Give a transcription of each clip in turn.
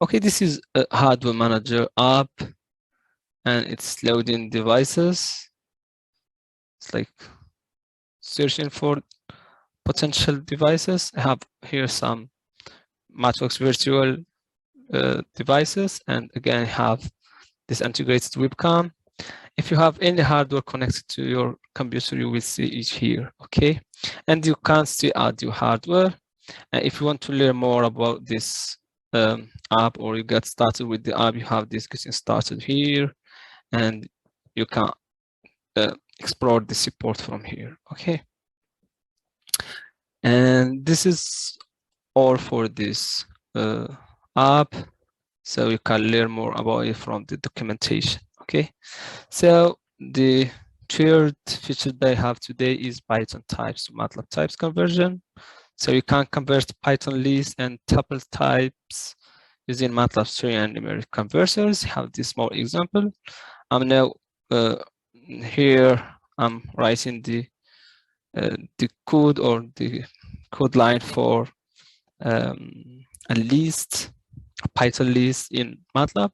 Okay, this is a hardware manager app, and it's loading devices. It's like searching for potential devices. I have here some MATLAB virtual devices, and again I have this integrated webcam. If you have any hardware connected to your computer, you will see it here, okay? And you can still add your hardware. And if you want to learn more about this app, or you get started with the app, you have this getting started here, and you can explore the support from here, okay? And this is all for this app, so you can learn more about it from the documentation, okay? So the third feature that I have today is Python types to MATLAB types conversion. So you can convert Python list and tuple types using MATLAB string and numeric converters. I have this small example. I'm now here. I'm writing the code, or the code line for a list, a Python list in MATLAB,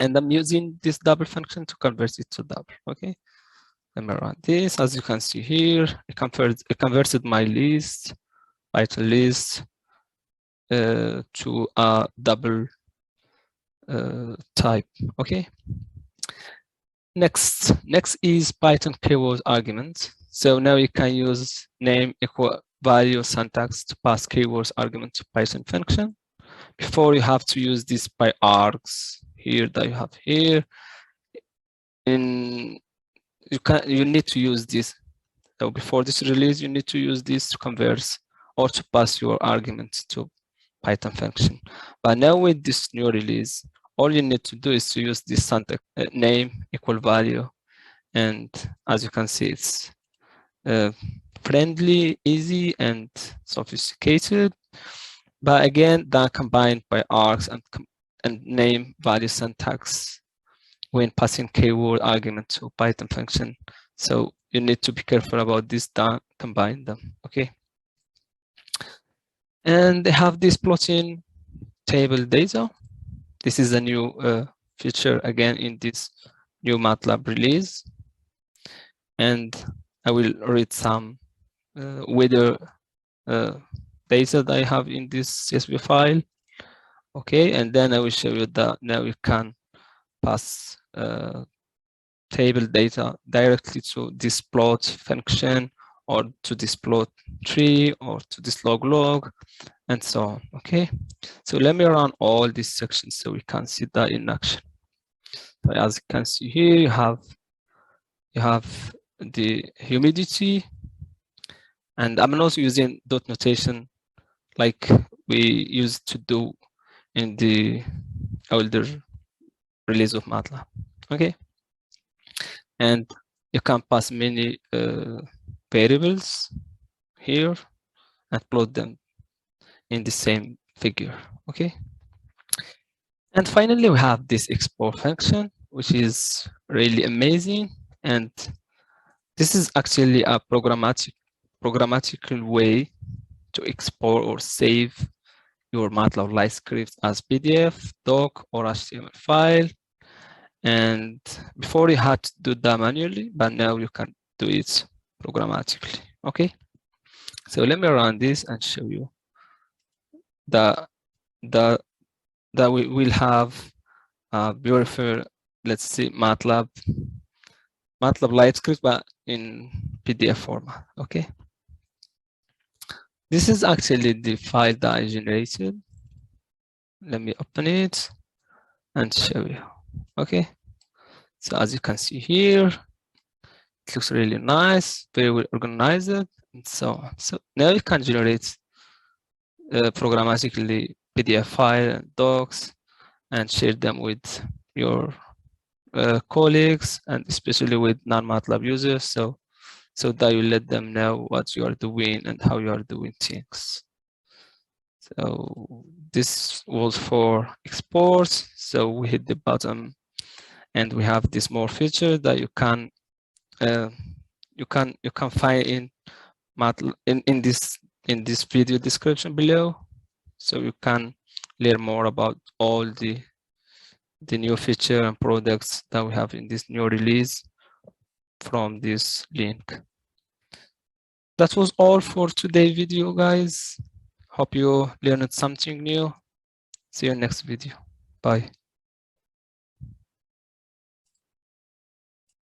and I'm using this double function to convert it to double. Okay, let me run this. As you can see here, I converted my list, Python list, to a double type. Okay. Next is Python keyword argument. So now you can use name equal value syntax to pass keywords argument to Python function. Before, you have to use this by args here that you have here. You need to use this. So before this release, you need to use this to convert or to pass your argument to Python function. But now with this new release, all you need to do is to use this syntax name equal value, and as you can see, it's friendly, easy, and sophisticated. But again, that combined by args and name value syntax when passing keyword argument to Python function. So you need to be careful about this, that combine them, okay? And they have this plotting table data. This is a new feature again in this new MATLAB release. And I will read some weather data that I have in this CSV file. Okay, and then I will show you that now you can pass table data directly to this plot function, or to this plot tree, or to this log, and so on. Okay, so let me run all these sections so we can see that in action. So as you can see here, you have the humidity, and I'm not using dot notation like we used to do in the older release of MATLAB. Okay, and you can pass many variables here and plot them in the same figure. Okay, and finally we have this export function, which is really amazing, and this is actually a programmatical way to export or save your MATLAB live script as PDF, doc, or HTML file. And before you had to do that manually, but now you can do it programmatically. Okay, so let me run this and show you that we will have a beautiful, let's see, MATLAB live script, but in PDF format. Okay, this is actually the file that I generated. Let me open it and show you. Okay, so as you can see here, it looks really nice, very well organized, and so on. So now you can generate programmatically PDF file and docs and share them with your colleagues, and especially with non-MATLAB users, so that you let them know what you are doing and how you are doing things. So this was for exports. So we hit the bottom, and we have this more feature that you can find in MATLAB in this video description below. So you can learn more about all the new feature and products that we have in this new release from this link. That was all for today's video, guys. Hope you learned something new. See you next video. Bye.